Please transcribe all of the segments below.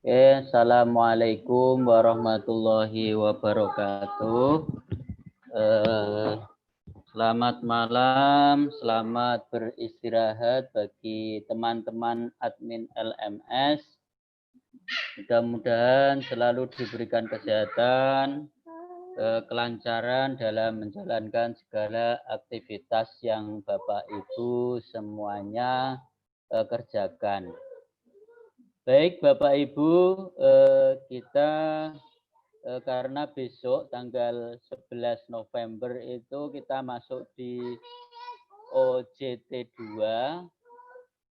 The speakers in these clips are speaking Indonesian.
Assalamualaikum warahmatullahi wabarakatuh. Selamat malam, selamat beristirahat bagi teman-teman admin LMS. Mudah-mudahan selalu diberikan kesehatan, kelancaran dalam menjalankan segala aktivitas yang Bapak Ibu semuanya kerjakan. Baik Bapak Ibu, kita karena besok tanggal 11 November itu kita masuk di OJT 2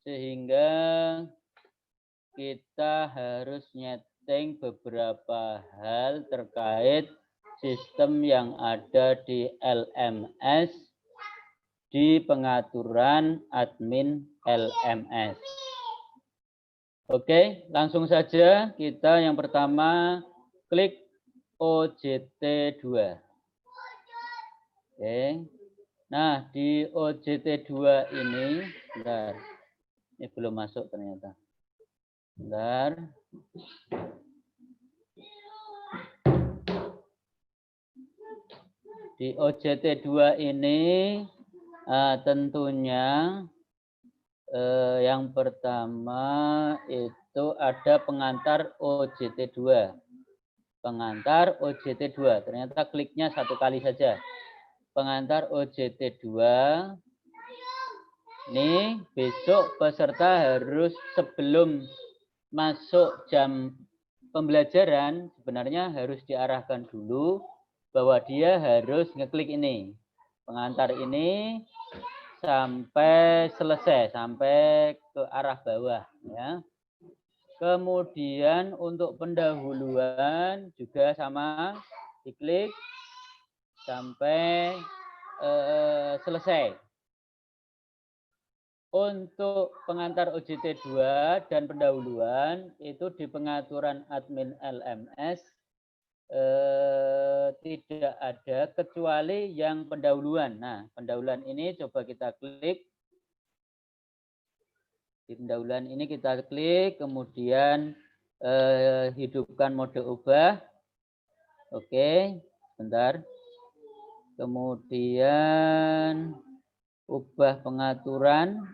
sehingga kita harus nyeting beberapa hal terkait sistem yang ada di LMS di pengaturan admin LMS. Oke, langsung saja kita yang pertama klik OJT 2. Oke. Nah, di OJT 2 ini, bentar. Ini belum masuk ternyata. Bentar. Di OJT 2 ini tentunya yang pertama itu ada pengantar OJT 2. Pengantar OJT 2. Ternyata kliknya satu kali saja. Pengantar OJT 2. Ini besok peserta harus sebelum masuk jam pembelajaran sebenarnya harus diarahkan dulu bahwa dia harus ngeklik ini. Pengantar ini sampai selesai, sampai ke arah bawah ya. Kemudian untuk pendahuluan juga sama, diklik sampai selesai. Untuk pengantar OJT 2 dan pendahuluan itu di pengaturan admin LMS tidak ada kecuali yang pendahuluan. Nah, pendahuluan ini coba kita klik. Di pendahuluan ini kita klik, kemudian hidupkan mode ubah. Oke, sebentar. Kemudian ubah pengaturan.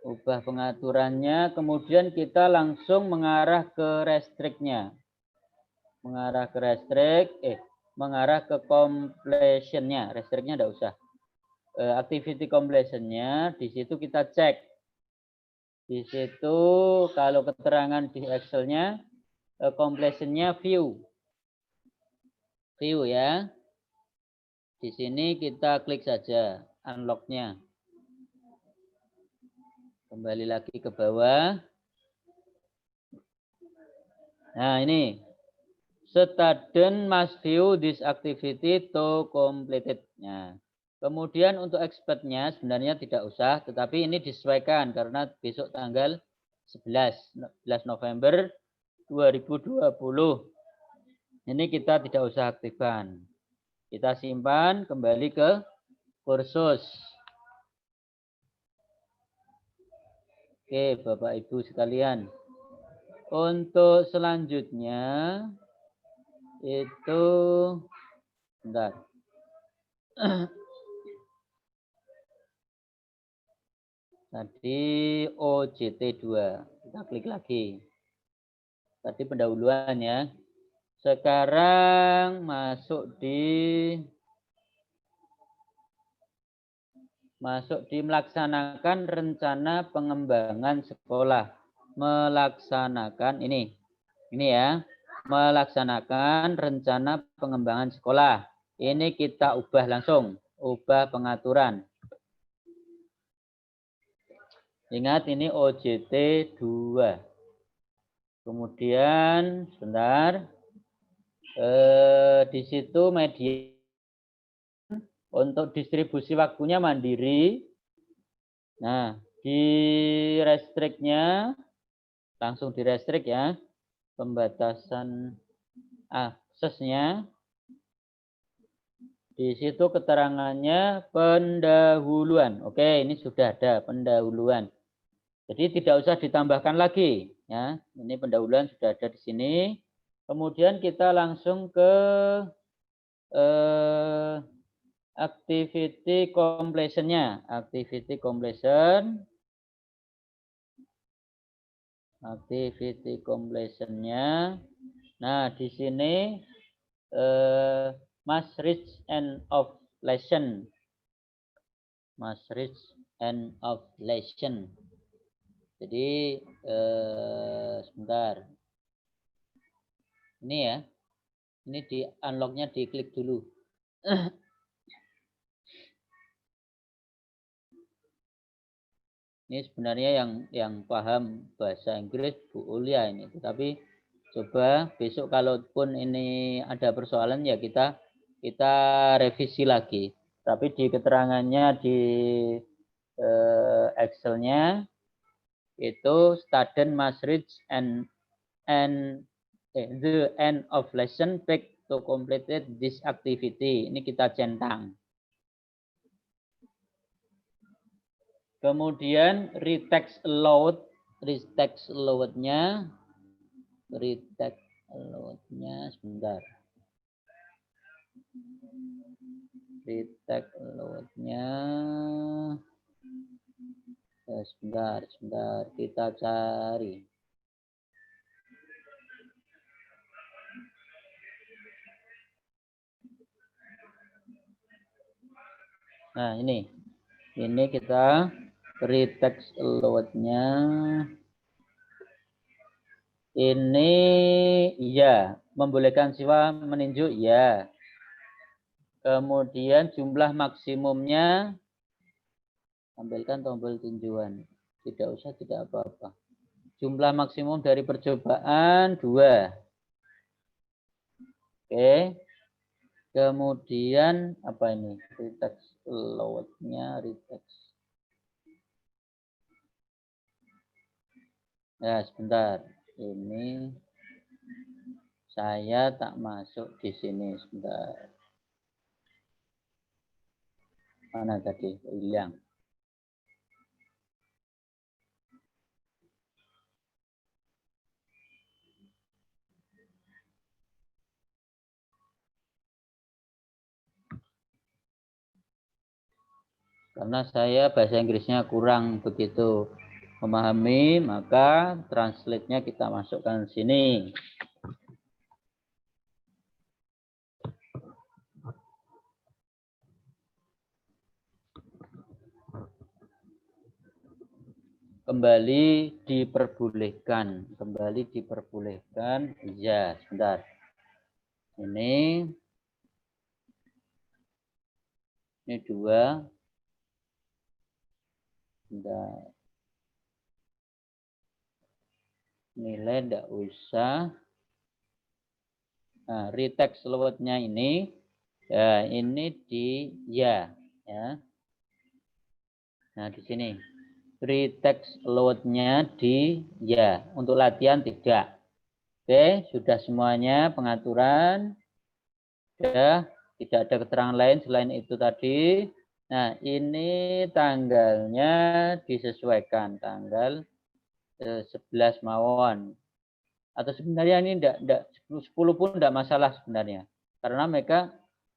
Ubah pengaturannya, kemudian kita langsung mengarah ke restrict-nya. Mengarah ke restrict, mengarah ke completion-nya. Restrict-nya enggak usah. Activity completion-nya, di situ kita cek. Di situ kalau keterangan di Excel-nya, completion-nya view. View ya. Di sini kita klik saja unlock-nya. Kembali lagi ke bawah. Nah ini. Student must view this activity to complete it. Nah, kemudian untuk expertnya sebenarnya tidak usah, tetapi ini disesuaikan karena besok tanggal 11 November 2020. Ini kita tidak usah aktifkan. Kita simpan kembali ke kursus. Oke, Bapak Ibu sekalian. Untuk selanjutnya itu bentar. Tadi OJT 2. Kita klik lagi. Tadi pendahuluan ya. Sekarang masuk di melaksanakan rencana pengembangan sekolah. Melaksanakan ini ya. Melaksanakan rencana pengembangan sekolah. Ini kita ubah langsung, ubah pengaturan. Ingat ini OJT 2. Kemudian sebentar. Di situ media untuk distribusi waktunya mandiri. Nah, di restrict-nya langsung di restrict ya. Pembatasan aksesnya. Di situ keterangannya pendahuluan. Oke, ini sudah ada pendahuluan. Jadi tidak usah ditambahkan lagi. Ya, ini pendahuluan sudah ada di sini. Kemudian kita langsung ke activity completion-nya. Activity completion. Activity completion-nya. Nah, di sini must reach end of lesson. Must reach end of lesson. Jadi sebentar. Ini ya. Ini di unlock-nya diklik dulu. Ini sebenarnya yang paham bahasa Inggris Bu Ulia ini. Tetapi coba besok kalaupun ini ada persoalan ya kita revisi lagi. Tapi di keterangannya di Excel-nya itu student must reach the end of lesson back to completed this activity. Ini kita centang. Kemudian retext allowed, allowed-nya sebentar. Retext allowed-nya sebentar kita cari. Nah, ini kita retext allowed-nya ini ya, membolehkan siswa meninjau ya. Kemudian jumlah maksimumnya tampilkan tombol tinjauan. Tidak usah, tidak apa-apa. Jumlah maksimum dari percobaan 2. Oke. Kemudian apa ini? Retext allowed-nya retext. Ya, sebentar. Ini saya tak masuk di sini sebentar. Mana tadi? Hilang. Karena saya bahasa Inggrisnya kurang begitu memahami, maka translate-nya kita masukkan di sini. Kembali diperbolehkan. Ya, sebentar. Ini 2. Sebentar. Nilai tidak usah. Nah, retext allowed-nya ini, ya ini di ya. Nah, di sini. Retext allowed-nya di ya. Untuk latihan tidak. Oke, sudah semuanya pengaturan. Sudah, tidak ada keterangan lain selain itu tadi. Nah, ini tanggalnya disesuaikan. Tanggal 11 mawon. Atau sebenarnya ini tidak 10 pun tidak masalah sebenarnya. Karena mereka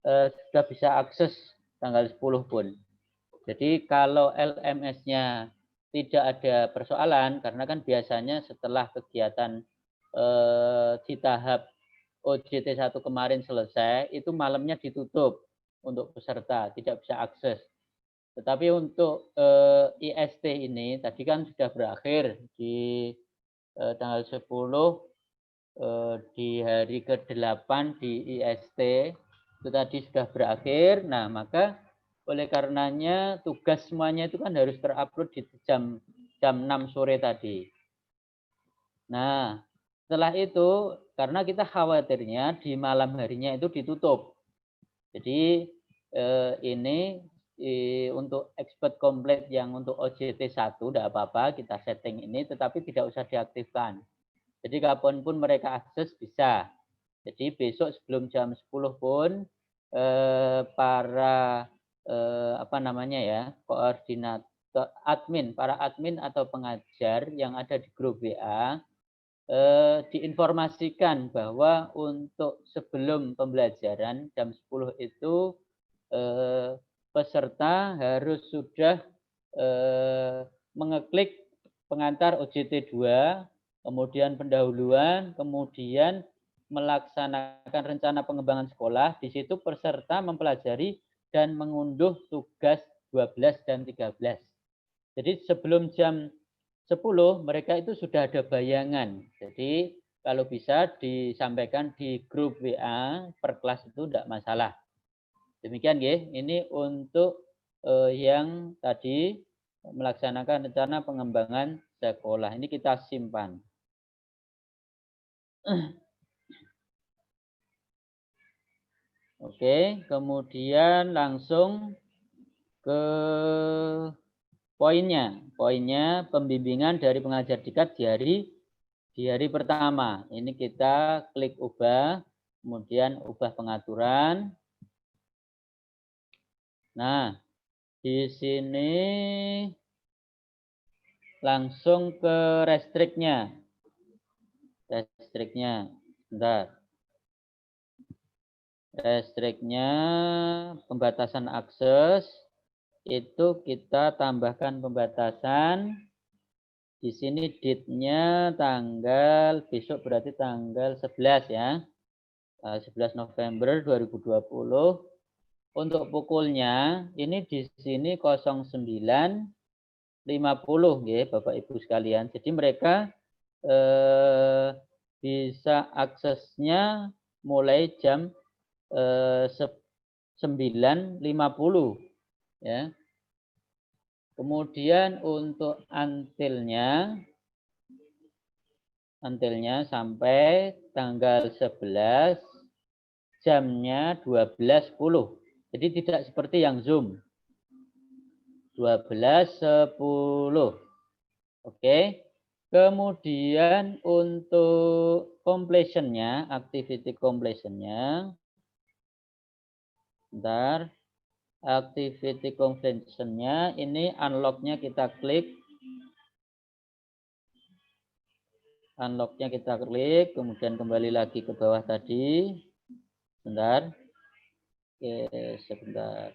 sudah bisa akses tanggal 10 pun. Jadi kalau LMS-nya tidak ada persoalan, karena kan biasanya setelah kegiatan di tahap OJT 1 kemarin selesai, itu malamnya ditutup untuk peserta, tidak bisa akses. Tetapi untuk IST ini, tadi kan sudah berakhir di tanggal 10 di hari ke-8 di IST itu tadi sudah berakhir. Nah, maka oleh karenanya tugas semuanya itu kan harus terupload di jam 6 sore tadi. Nah, setelah itu karena kita khawatirnya di malam harinya itu ditutup. Jadi ini untuk expert komplit yang untuk OJT 1 tidak apa-apa, kita setting ini tetapi tidak usah diaktifkan. Jadi kapanpun mereka akses bisa. Jadi besok sebelum jam 10 pun para apa namanya ya, para admin atau pengajar yang ada di grup WA diinformasikan bahwa untuk sebelum pembelajaran jam 10 itu peserta harus sudah mengeklik pengantar OJT 2, kemudian pendahuluan, kemudian melaksanakan rencana pengembangan sekolah. Di situ peserta mempelajari dan mengunduh tugas 12 dan 13. Jadi sebelum jam 10 mereka itu sudah ada bayangan. Jadi kalau bisa disampaikan di grup WA per kelas itu tidak masalah. Demikian ya. Ini untuk yang tadi melaksanakan rencana pengembangan sekolah. Ini kita simpan. Oke, kemudian langsung ke poinnya. Poinnya pembimbingan dari pengajar dikat di hari pertama. Ini kita klik ubah, kemudian ubah pengaturan. Nah, di sini langsung ke restriknya. Restriknya, bentar. Restriknya pembatasan akses itu kita tambahkan pembatasan. Di sini date-nya tanggal besok berarti tanggal 11 ya. 11 November 2020. Untuk pukulnya ini di sini 09.50 ya Bapak Ibu sekalian. Jadi mereka bisa aksesnya mulai jam 9.50 ya. Kemudian untuk antilnya sampai tanggal 11 jamnya 12.10. Jadi tidak seperti yang Zoom. 12.10. Oke. Kemudian untuk completion-nya, activity completion-nya, bentar. Activity completion-nya ini unlock-nya kita klik. Unlock-nya kita klik, kemudian kembali lagi ke bawah tadi. Bentar. Oke, sebentar.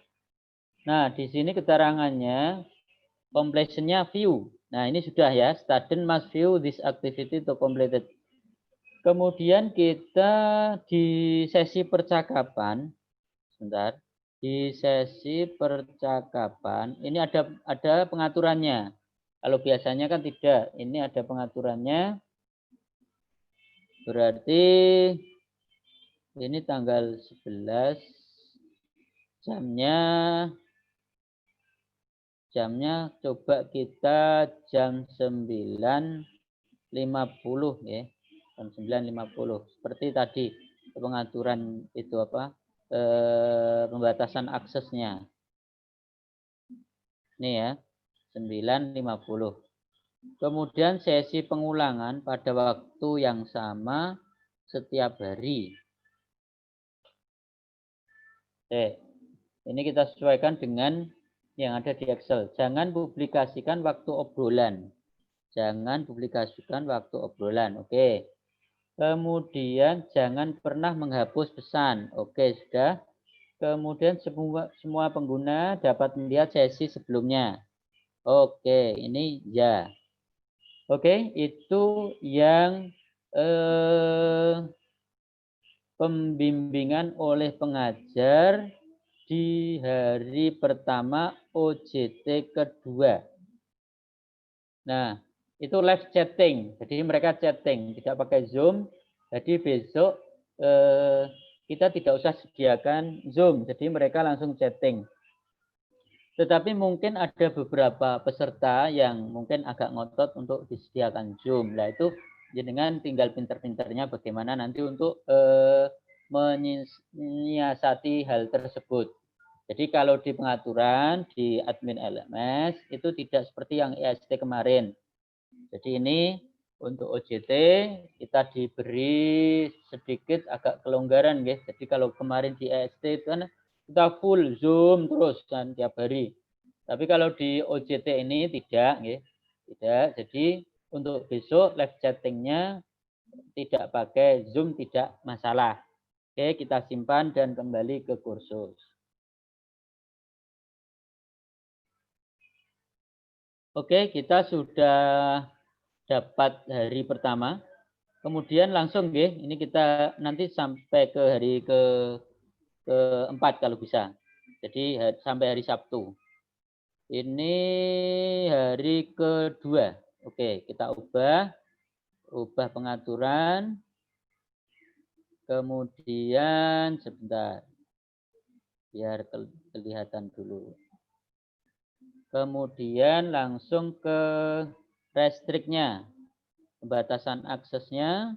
Nah, di sini keterangannya completion-nya view. Nah, ini sudah ya, student must view this activity to complete it. Kemudian kita di sesi percakapan, sebentar. Di sesi percakapan, ini ada pengaturannya. Kalau biasanya kan tidak, ini ada pengaturannya. Berarti ini tanggal 11, jamnya coba kita jam 9.50 ya. Jam 9.50. Seperti tadi pengaturan itu apa? Pembatasan aksesnya. Ini ya. 9.50. Kemudian sesi pengulangan pada waktu yang sama setiap hari. Oke. Ini kita sesuaikan dengan yang ada di Excel. Jangan publikasikan waktu obrolan. Jangan publikasikan waktu obrolan. Oke. Kemudian jangan pernah menghapus pesan. Oke, sudah. Kemudian semua pengguna dapat melihat sesi sebelumnya. Oke, ini ya. Oke, itu yang pembimbingan oleh pengajar di hari pertama OJT kedua. Nah, itu live chatting. Jadi mereka chatting, tidak pakai Zoom. Jadi besok kita tidak usah sediakan Zoom. Jadi mereka langsung chatting. Tetapi mungkin ada beberapa peserta yang mungkin agak ngotot untuk disediakan Zoom. Nah itu dengan tinggal pinter-pinternya bagaimana nanti untuk menyiasati hal tersebut. Jadi kalau di pengaturan di admin LMS itu tidak seperti yang EST kemarin. Jadi ini untuk OJT kita diberi sedikit agak kelonggaran guys. Jadi kalau kemarin di EST itu kan kita full Zoom terus kan tiap hari. Tapi kalau di OJT ini tidak, ya. Tidak. Jadi untuk besok live chattingnya tidak pakai Zoom tidak masalah. Oke, kita simpan dan kembali ke kursus. Oke, kita sudah dapat hari pertama. Kemudian langsung ya, ini kita nanti sampai ke hari keempat kalau bisa. Jadi sampai hari Sabtu. Ini hari kedua. Oke, kita ubah pengaturan. Kemudian sebentar. Biar kelihatan dulu. Kemudian langsung ke restriknya. Pembatasan aksesnya.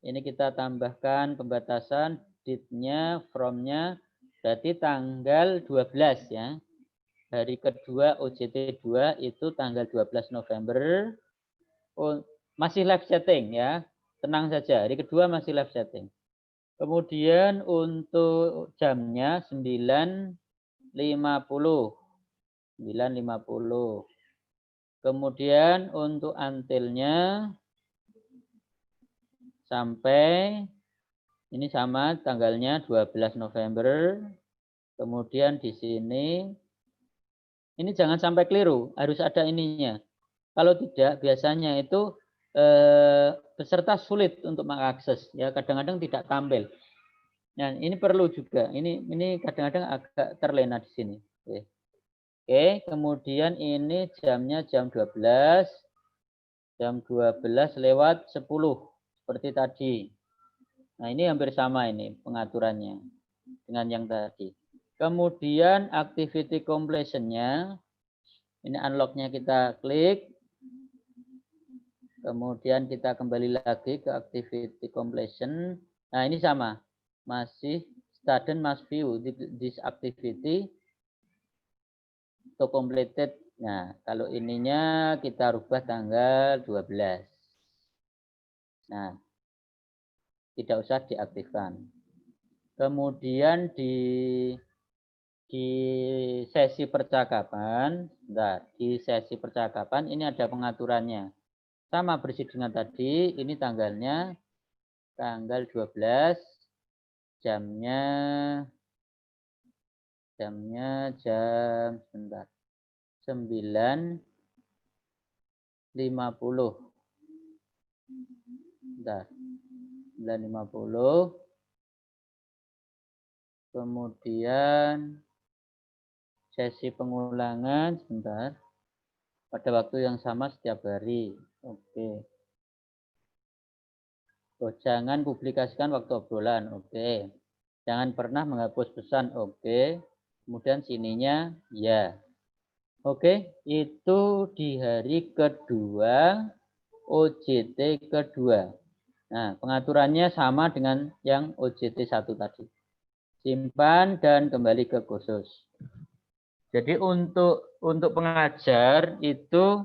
Ini kita tambahkan pembatasan date-nya, from-nya. Berarti tanggal 12 ya. Hari kedua OJT 2 itu tanggal 12 November. Oh, masih live chatting ya. Tenang saja, hari kedua masih live chatting. Kemudian untuk jamnya 9.50. 9.50. Kemudian untuk until-nya sampai ini sama tanggalnya 12 November. Kemudian di sini ini jangan sampai keliru, harus ada ininya. Kalau tidak biasanya itu peserta sulit untuk mengakses ya, kadang-kadang tidak tampil. Nah, ini perlu juga. Ini kadang-kadang agak terlena di sini. Oke, kemudian ini jamnya jam 12. Jam 12 lewat 10 seperti tadi. Nah, ini hampir sama ini pengaturannya dengan yang tadi. Kemudian activity completion-nya ini unlock-nya kita klik. Kemudian kita kembali lagi ke activity completion. Nah, ini sama. Masih student must view this activity to completed. Nah, kalau ininya kita rubah tanggal 12. Nah, tidak usah diaktifkan. Kemudian di sesi percakapan, di sesi percakapan ini ada pengaturannya. Sama persis dengan tadi, ini tanggalnya tanggal 12, jamnya jam sebentar. 9.50. Bentar. 9.50. Kemudian sesi pengulangan sebentar. Pada waktu yang sama setiap hari. Oke. Oh, jangan publikasikan waktu obrolan. Oke. Jangan pernah menghapus pesan. Oke. Kemudian sininya ya. Oke, itu di hari kedua OJT kedua. Nah, pengaturannya sama dengan yang OJT 1 tadi. Simpan dan kembali ke kursus. Jadi untuk pengajar itu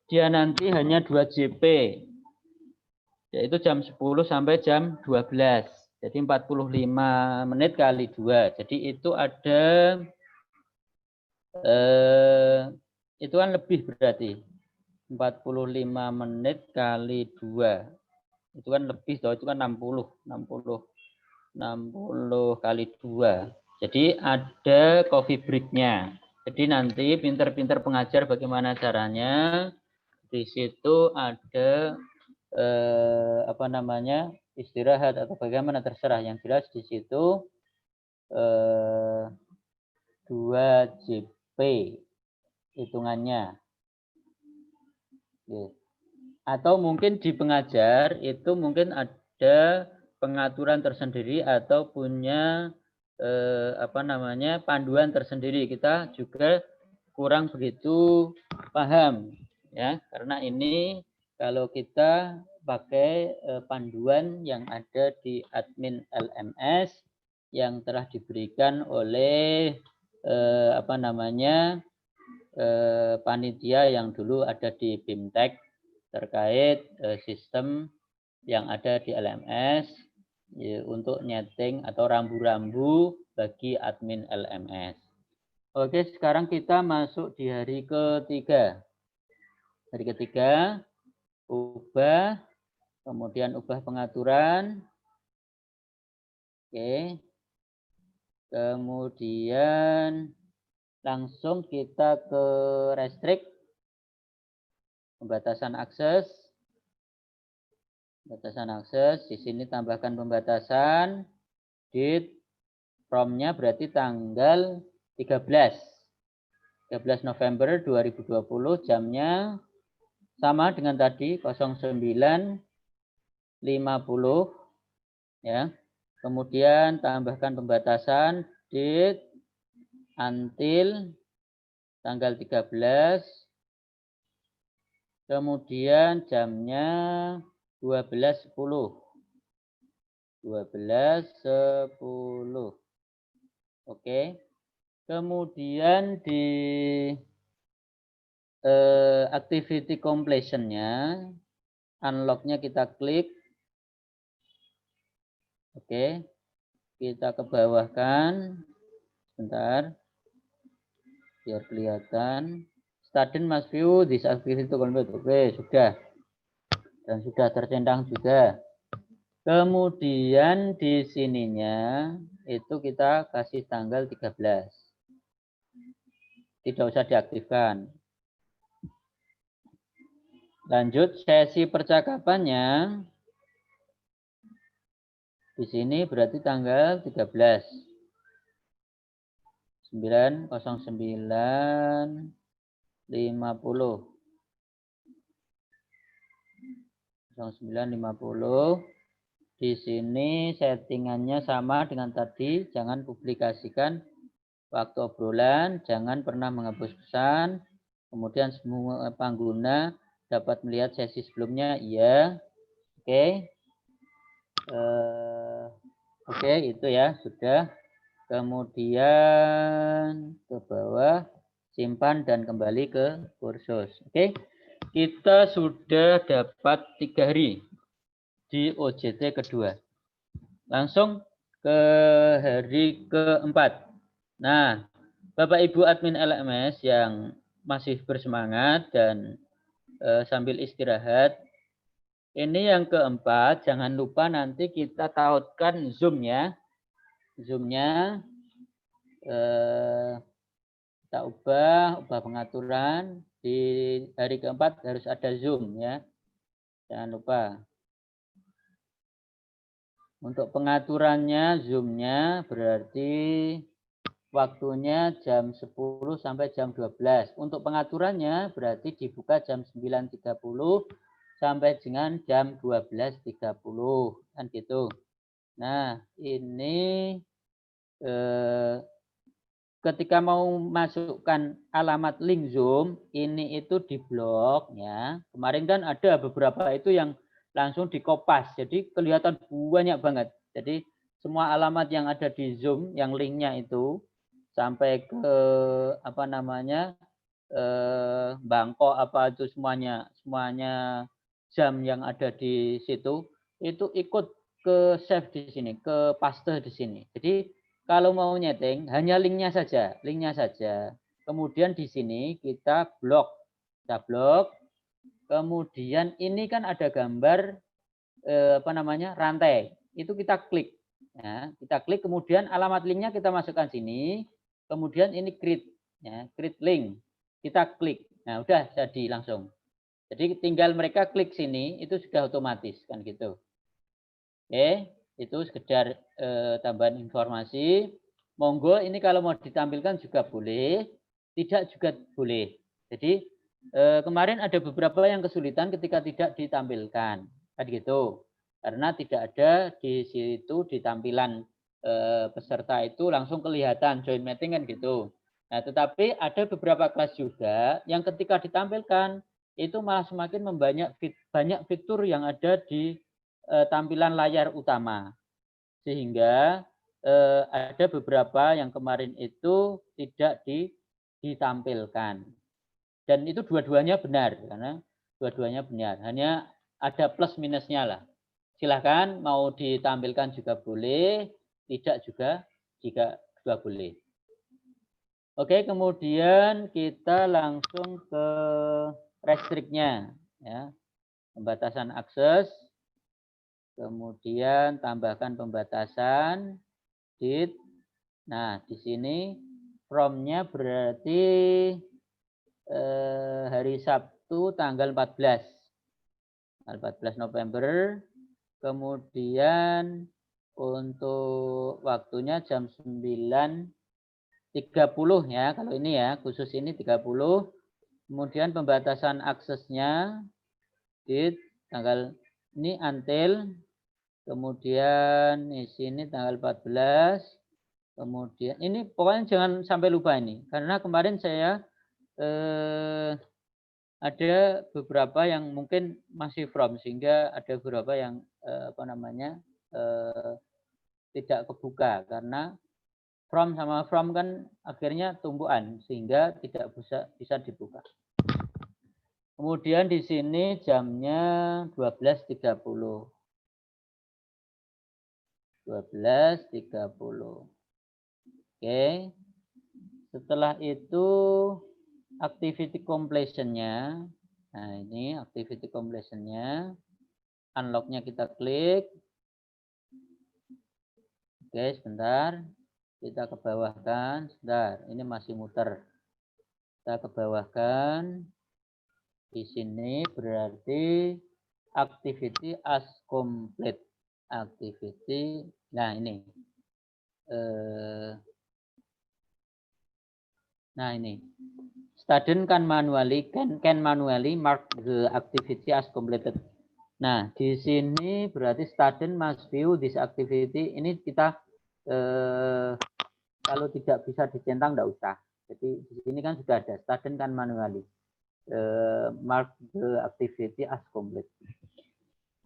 dia nanti hanya 2 JP. Yaitu jam 10 sampai jam 12. Jadi 45 menit kali 2. Jadi itu ada itu kan lebih berarti. 45 menit kali 2. Itu kan lebih, itu kan 60 kali 2. Jadi ada coffee break-nya. Jadi nanti pinter-pinter pengajar bagaimana caranya. Di situ ada istirahat atau bagaimana terserah. Yang jelas di situ 2 JP hitungannya. Atau mungkin di pengajar itu mungkin ada pengaturan tersendiri atau punya panduan tersendiri. Kita juga kurang begitu paham ya, karena ini kalau kita pakai panduan yang ada di admin LMS yang telah diberikan oleh panitia yang dulu ada di BIMTEK terkait sistem yang ada di LMS ya, untuk nyeting atau rambu-rambu bagi admin LMS. Oke, sekarang kita masuk di hari ketiga. Hari ketiga, ubah, kemudian ubah pengaturan. Oke, kemudian langsung kita ke restrict, pembatasan akses. Pembatasan akses, di sini tambahkan pembatasan, date, from-nya berarti tanggal 13 November 2020, jamnya sama dengan tadi 09.50 ya. Kemudian tambahkan pembatasan date until tanggal 13. Kemudian jamnya 12.10. 12.10. Oke. Kemudian di activity completion-nya, unlock-nya kita klik. Oke. Kita ke bawah kan. Sebentar. Biar kelihatan. Student must view this activity to complete. Oke, sudah. Dan sudah tercentang juga. Kemudian di sininya itu kita kasih tanggal 13. Tidak usah diaktifkan. Lanjut sesi percakapannya. Di sini berarti tanggal 13. 9.09.50. Di sini settingannya sama dengan tadi. Jangan publikasikan waktu obrolan. Jangan pernah menghapus pesan. Kemudian semua pengguna dapat melihat sesi sebelumnya. Iya. Oke. Oke, itu ya. Sudah. Kemudian ke bawah. Simpan dan kembali ke kursus. Oke. Kita sudah dapat 3 hari di OJT kedua. Langsung ke hari keempat. Nah, Bapak Ibu admin LMS yang masih bersemangat dan sambil istirahat, ini yang keempat, jangan lupa nanti kita tautkan Zoom ya. Zoom-nya kita ubah pengaturan. Di hari keempat harus ada Zoom ya. Jangan lupa. Untuk pengaturannya Zoom-nya berarti waktunya jam 10 sampai jam 12. Untuk pengaturannya berarti dibuka jam 9.30 sampai dengan jam 12.30. Kan gitu. Nah, ini ketika mau masukkan alamat link Zoom, ini itu diblok ya. Kemarin kan ada beberapa itu yang langsung dikopas, jadi kelihatan banyak banget. Jadi semua alamat yang ada di Zoom, yang linknya itu sampai ke apa namanya Bangkok apa itu semuanya jam yang ada di situ itu ikut ke save di sini, ke paste di sini. Jadi kalau mau nyeting hanya linknya saja. Kemudian di sini kita blok. Kita blok. Kemudian ini kan ada gambar apa namanya rantai. Itu kita klik. Ya, kita klik. Kemudian alamat linknya kita masukkan sini. Kemudian ini create, ya, create link. Kita klik. Nah, udah jadi langsung. Jadi tinggal mereka klik sini, itu sudah otomatis kan gitu. Oke. Itu sekedar tambahan informasi. Monggo ini kalau mau ditampilkan juga boleh, tidak juga boleh. Jadi kemarin ada beberapa yang kesulitan ketika tidak ditampilkan, kan gitu. Karena tidak ada di situ di tampilan peserta itu langsung kelihatan join meeting kan gitu. Nah, tetapi ada beberapa kelas juga yang ketika ditampilkan itu malah semakin banyak fitur yang ada di tampilan layar utama. Sehingga ada beberapa yang kemarin itu tidak ditampilkan. Dan itu dua-duanya benar, karena dua-duanya benar. Hanya ada plus minusnya lah. Silahkan mau ditampilkan juga boleh, tidak juga jika boleh. Oke, kemudian kita langsung ke restriknya, ya. Pembatasan akses, kemudian tambahkan pembatasan date. Nah, di sini from-nya berarti hari Sabtu tanggal 14. 14 November. Kemudian untuk waktunya jam 9.30 ya. Kalau ini ya, khusus ini 30. Kemudian pembatasan aksesnya di tanggal ini until. Kemudian di sini tanggal 14. Kemudian ini pokoknya jangan sampai lupa ini. Karena kemarin saya ada beberapa yang mungkin masih from, sehingga ada beberapa yang tidak kebuka karena from sama from kan akhirnya tumbuhan sehingga tidak bisa dibuka. Kemudian di sini jamnya 12.30. 12.30. Oke. Setelah itu activity completion-nya. Nah, ini activity completion-nya. Unlock-nya kita klik. Oke, sebentar. Kita ke bawahkan. Sebentar, ini masih muter. Kita ke bawahkan. Di sini berarti activity as complete. Activity. Nah, ini. Nah, ini. Student can manually mark the activity as completed. Nah, di sini berarti student must view this activity. Ini kita kalau tidak bisa dicentang enggak usah. Jadi di sini kan sudah ada student can manually mark the activity as complete.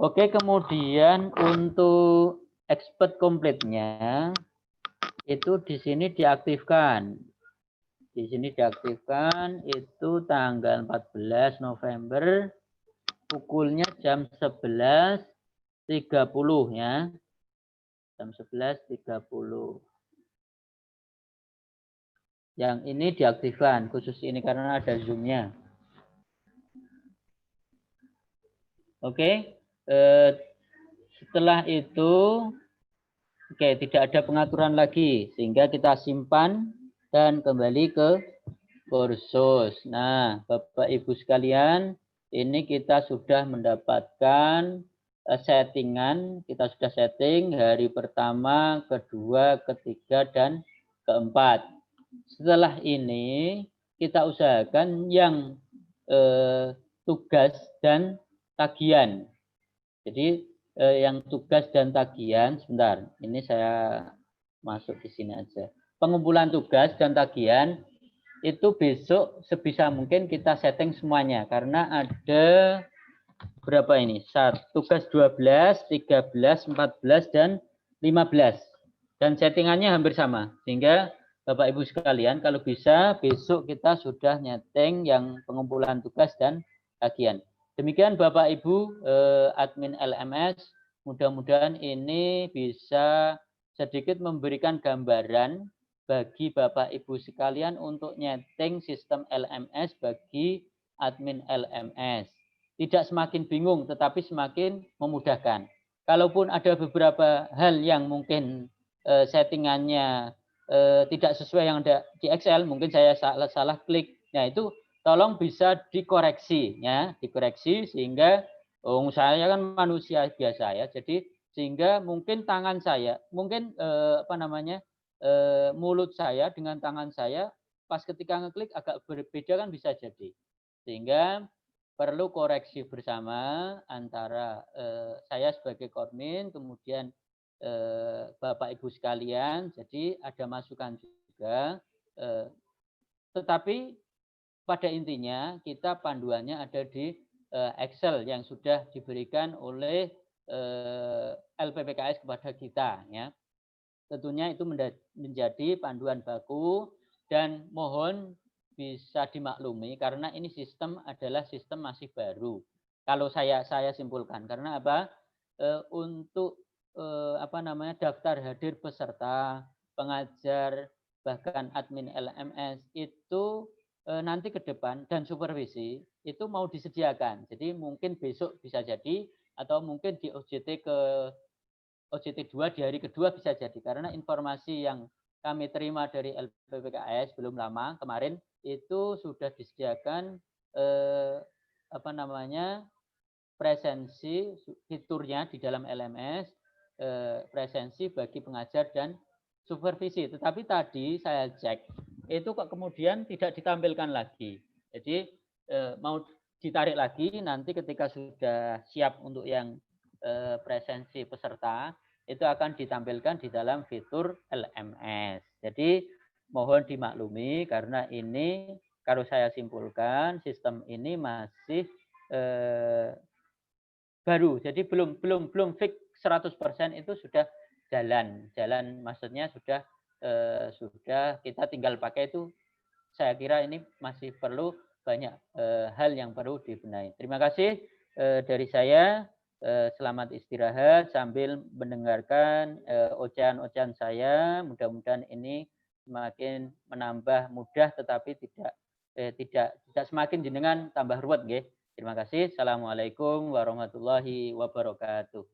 Oke, kemudian untuk expert complete-nya itu di sini diaktifkan. Di sini diaktifkan itu tanggal 14 November, pukulnya jam 11.30 ya. Jam 11.30. Yang ini diaktifkan, khusus ini karena ada zoom-nya. Oke. Setelah itu, oke, tidak ada pengaturan lagi, sehingga kita simpan dan kembali ke kursus. Nah, Bapak Ibu sekalian, ini kita sudah mendapatkan settingan. Kita sudah setting hari pertama, kedua, ketiga, dan keempat. Setelah ini, kita usahakan yang tugas dan tagihan. Jadi yang tugas dan tagihan, sebentar, ini saya masuk di sini aja. Pengumpulan tugas dan tagihan itu besok sebisa mungkin kita setting semuanya karena ada berapa ini? Tugas 12, 13, 14 dan 15. Dan settingannya hampir sama. Sehingga Bapak Ibu sekalian kalau bisa besok kita sudah nyeting yang pengumpulan tugas dan tagihan. Demikian Bapak Ibu admin LMS, mudah-mudahan ini bisa sedikit memberikan gambaran bagi Bapak Ibu sekalian untuk nyeting sistem LMS bagi admin LMS. Tidak semakin bingung, tetapi semakin memudahkan. Kalaupun ada beberapa hal yang mungkin settingannya tidak sesuai yang ada di Excel, mungkin saya salah klik. Nah, itu tolong bisa dikoreksi ya, dikoreksi sehingga saya kan manusia biasa ya. Jadi sehingga mungkin tangan saya, mungkin mulut saya dengan tangan saya pas ketika ngeklik agak berbeda kan bisa jadi. Sehingga perlu koreksi bersama antara saya sebagai koadmin, kemudian Bapak Ibu sekalian. Jadi ada masukan juga. Tetapi pada intinya kita panduannya ada di Excel yang sudah diberikan oleh LPPKS kepada kita ya. Tentunya itu menjadi panduan baku dan mohon bisa dimaklumi karena ini sistem adalah sistem masih baru. Kalau saya simpulkan karena apa? Untuk daftar hadir peserta, pengajar bahkan admin LMS itu nanti ke depan dan supervisi itu mau disediakan. Jadi mungkin besok bisa jadi atau mungkin di OJT 2 di hari kedua bisa jadi karena informasi yang kami terima dari LPPKS belum lama kemarin itu sudah disediakan apa namanya presensi fiturnya di dalam LMS presensi bagi pengajar dan supervisi. Tetapi tadi saya cek itu kok kemudian tidak ditampilkan lagi. Jadi mau ditarik lagi nanti ketika sudah siap untuk yang presensi peserta itu akan ditampilkan di dalam fitur LMS. Jadi mohon dimaklumi karena ini kalau saya simpulkan sistem ini masih baru. Jadi belum fix 100% itu sudah jalan. Jalan maksudnya sudah kita tinggal pakai itu saya kira ini masih perlu banyak hal yang perlu dibenahi. Terima kasih dari saya. Selamat istirahat sambil mendengarkan ocehan-ocehan saya. Mudah-mudahan ini semakin menambah mudah tetapi tidak semakin jenengan tambah ruwet nggih. Terima kasih. Assalamualaikum warahmatullahi wabarakatuh.